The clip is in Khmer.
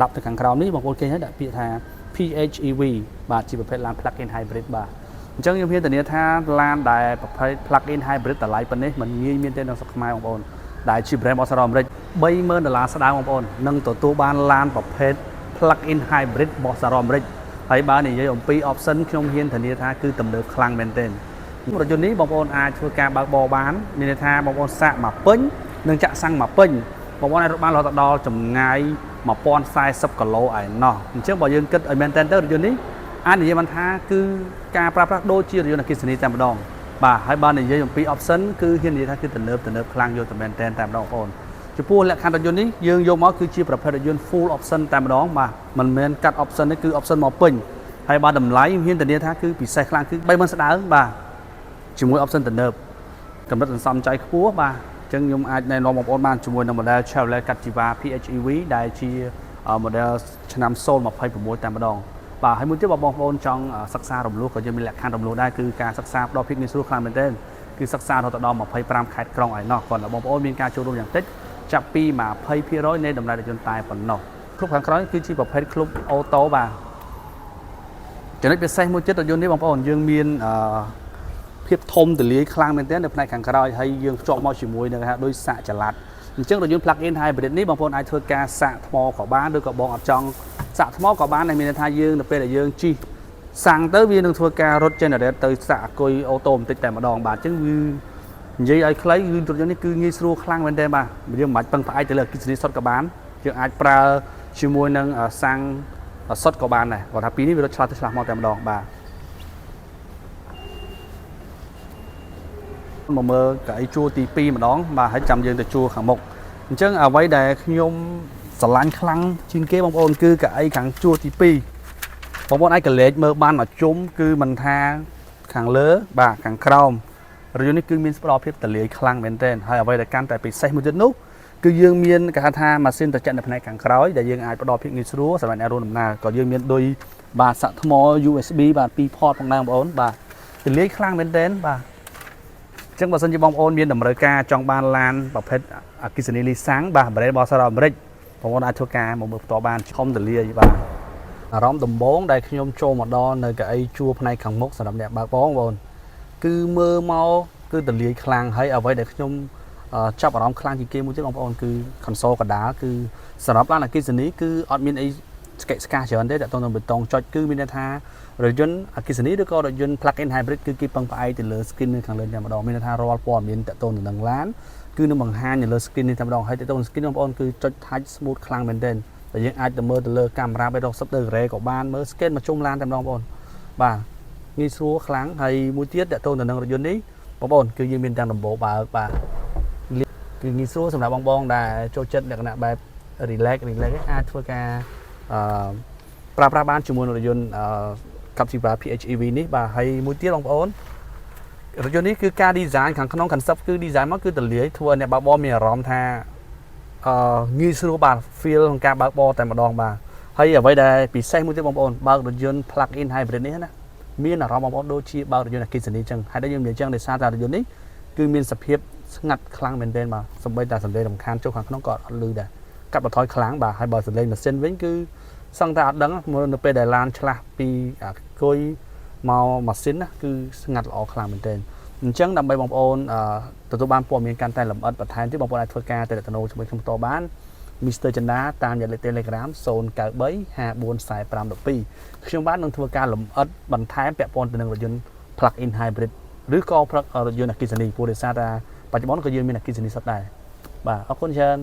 10ទៅខាងក្រោមនេះបងប្អូនឃើញហើយដាក់ពាក្យថា PHEV បាទជាប្រភេទឡាន plug-in hybrid បាទអញ្ចឹងខ្ញុំហ៊ានធានាថាឡានដែលប្រភេទ plug-in hybrid តម្លៃប៉ុណ្នេះมันងាយមានទេនៅស្រុកខ្មែរបងប្អូនដែលជា brand របស់សហរដ្ឋអាមេរិក$30,000ស្ដើងបងប្អូននឹងទទួលបានឡានប្រភេទ plug-in hybrid របស់សហរដ្ឋអាមេរិកហើយបើនិយាយអំពី option ខ្ញុំហ៊ានធានាថាគឺទំនើបខ្លាំងមែនទែនរថយន្តនេះបងប្អូនអាចធ្វើការបើកបរបានមានន័យថាបងប្អូនសាកមកពេញនិងចាក់សាំងមកពេញបងប្អូនអាចរត់បានរហូតដល់ចម្ងាយ1040គីឡូឯណោះអញ្ចឹងបើយើងគិតឲ្យមែនទែនទៅរថយន្តនេះអាចនិយាយបានថាគឺការប្រើប្រាស់ដូចជារថយន្តអគ្គិសនីតែម្ដងបាទហើយបើនិយាយអំពី option គឺហ៊ាននិយាយថាគឺទំនើបខ្លាំងយកតែមែនទែនតែម្ដងបងប្អូនចំពោះលក្ខខណ្ឌរថយន្តនេះយើងយកមកគឺជាប្រភេទរថយន្ត full option តែម្ដងបាទមិនមែនកាត់ option នេះគឺ option មកពេញហើយបើតម្លៃហ៊ានធានាថាគឺពិសេសខ្លាំងគឺ$30,000ស្ដើងបាទជាមួយ option ទំនើបកម្រិតសន្សំចៃខ្ពស់បាទអញ្ចឹងខ្ញុំអាចណែនាំបងប្អូនបានជាមួយនឹង model Chevrolet Captiva PHEV ដែលជា model ឆ្នាំ026តែម្ដងបាទហើយមួយទៀតបងប្អូនចង់សិក្សារំលោះក៏យើងមានលក្ខខណ្ឌរំលោះដែរគឺការសិក្សាផ្ដល់ភាពងាយស្រួលខ្លាំងមែនទែនគឺសិក្សារហូតដល់25ខេត្តក្រុងឯណោះគាត់បងប្អូនមានការចូលរួមយ៉ាងតិចចាប់ពី20%នៃតម្លៃរថយន្តតែប៉ុណ្ណោះគ្រប់ខាងក្រោយគឺជាប្រភេទក្លុបអូតូបាទចំណុចពិសេសមួយទៀតរថយន្តនេះបងប្អូនយើងមានភាពធំទូលាយខ្លាំងមែនទែននៅផ្នែកខាងក្រោយហើយយើងភ្ជាប់មកជាមួយនឹងដូចសាកចល័តអញ្ចឹងរថយន្ត plug-in hybrid នេះបងប្អូនអាចធ្វើការសាកថ្មក៏បានឬក៏បងអត់ចង់សាកថ្មក៏បានតែមានន័យថាយើងនៅពេលដែលយើងជិះសាំងទៅវានឹងធ្វើការរត់ generate ទៅសាកអគុយអូតូបន្តិចតែម្ដងបាទអញ្ចឹងវានិយាយឲ្យខ្លីគឺរថយន្តនេះគឺងាយស្រួលខ្លាំងមែនទែនបាទយើងមិនបាច់ពឹងផ្អែកទៅលើអគ្គិសនីសុទ្ធក៏បានយើងអាចប្រើជាមួយនឹងសាំងសុទ្ធក៏បានដែរគាត់ថាពីរនេះវារត់ឆ្លាតទៅឆ្លាស់មកតែម្ដងបាទមកមើលកៅអីជួរទី2ម្ដងបាទហើយចាំយើងទៅជួរខាងមុខអញ្ចឹងអ្វីដែលខ្ញុំស្រឡាញ់ខ្លាំងជាងគេបងប្អូនគឺកៅអីខាងជួរទី2បងប្អូនអាចកលេចមើលបានមកជុំគឺមិនថាខាងលើបាទខាងក្រោមរថយន្តនេះគឺមានផ្ដល់ភាពទលាយខ្លាំងមែនទែនហើយអ្វីដែលកាន់តែពិសេសមួយទៀតនោះគឺយើងមានគេហៅថាម៉ាស៊ីនត្រជាក់នៅផ្នែកខាងក្រោយដែលយើងអាចផ្ដល់ភាពងាយស្រួលសម្រាប់អ្នករួមដំណើរក៏យើងមានដូចបាទសាក់ថ្ម USB បាទ2 port ផងដែរបងប្អូនបាទទលាយខ្លាំងមែនទែនបាទអញ្ចឹងបើសិនជាបងប្អូនមានតម្រូវការចង់បានឡានប្រភេទអគ្គិសនីលីសាំងបាទ brand របស់សហរដ្ឋអាមេរិកបងប្អូនអាចធ្វើការមកមើលផ្ទាល់បានធំទលាយបាទអារម្មណ៍ដំបូងដែលខ្ញុំចូលមកដល់នៅកៅអីជួរផ្នែកខាងមុខសម្រាប់អ្នកបើកបរបងប្អូនគឺមើលមកគឺទលាយខ្លាំងហើយអ្វីដែលខ្ញុំចាប់អារម្មណ៍ខ្លាំងជាងគេមួយទៀតបងប្អូនគឺ console កណ្ដាលគឺសម្រាប់ឡានអគ្គិសនីគឺអត់មានអីស្កេកស្កាច្រើនទេតែតោះនៅបេតុងចុចគឺមានន័យថារថយន្តអគ្គិសនីឬក៏រថយន្ត plug-in hybrid គឺគេពឹងផ្អែកទៅលើ screen នៅខាងលើតែម្ដងមានន័យថារាល់ព័ត៌មានតទៅនឹងឡានគឺនឹងបង្ហាញនៅលើ screen នេះតែម្ដងហើយតទៅនឹង screen បងប្អូនគឺចុច touch smooth ខ្លាំងមែនទែនតែយើងអាចទៅមើលទៅលើកាមេរ៉ា360ទៅ array ក៏បានមើល scan មកជុំឡានតែម្ដងបងប្អូនបាទងាយស្រួលខ្លាំងហើយមួយទៀតតទៅនឹងរថយន្តនេះបងប្អូនគឺយើងមានទាំងដំបូលបើកបាទគឺងាយស្រួលសម្រាប់បងដែលចូលចិត្តលក្ខណៈបែប relax អាចធ្វើការប្រើប្រាស់បានជាមួយនឹងរថយន្តCaptiva PHEV នេះបាទហើយមួយទៀតបងប្អូនរថយន្តនេះគឺការ design ខាងក្នុង concept គឺ design មកគឺទលាយធ្វើឲ្យអ្នកបើកបរមានអារម្មណ៍ថាងាយស្រួលបាទ feel ក្នុងការបើកបរតែម្ដងបាទហើយអ្វីដែលពិសេសមួយទៀតបងប្អូនបើករថយន្ត plug-in hybrid នេះណាមានអារម្មណ៍បងប្អូនដូចជាបើករថយន្តអគ្គិសនីអញ្ចឹងហើយដែលយើងនិយាយអញ្ចឹងដោយសារតែរថយន្តនេះគឺមានសភាពស្ងាត់ខ្លាំងមែនទែនបាទសូម្បីតែសំឡេងរំខានចូលខាងក្នុងក៏អត់ឮដែរកាត់បន្ថយខ្លាំងបាទហើយបើសំឡេងម៉ាស៊ីនវិញគឺសឹងតែអត់ដឹងនៅពេលដែលឡានឆ្លាស់ពីគុយមកម៉ាស៊ីនណាគឺស្ងាត់ល្អខ្លាំងមែនទែនអញ្ចឹងដើម្បីបងប្អូនទទួលបានព័ត៌មានកាន់តែលម្អិតបន្ថែមទៀតបងប្អូនអាចធ្វើការទៅតំណជាមួយខ្ញុំផ្ទាល់បាន Mr. ចិន្តាតាមរយៈ Telegram 093544512ខ្ញុំបាននឹងធ្វើការលម្អិតបន្ថែមពាក់ព័ន្ធទៅនឹងរថយន្ត plug-in hybrid ឬក៏រថយន្តអគ្គិសនីព្រោះដោយសារតែបច្ចុប្បន្នក៏យើងមានអគ្គិសនីសុទ្ធដែរបាទអរគុណច្រើន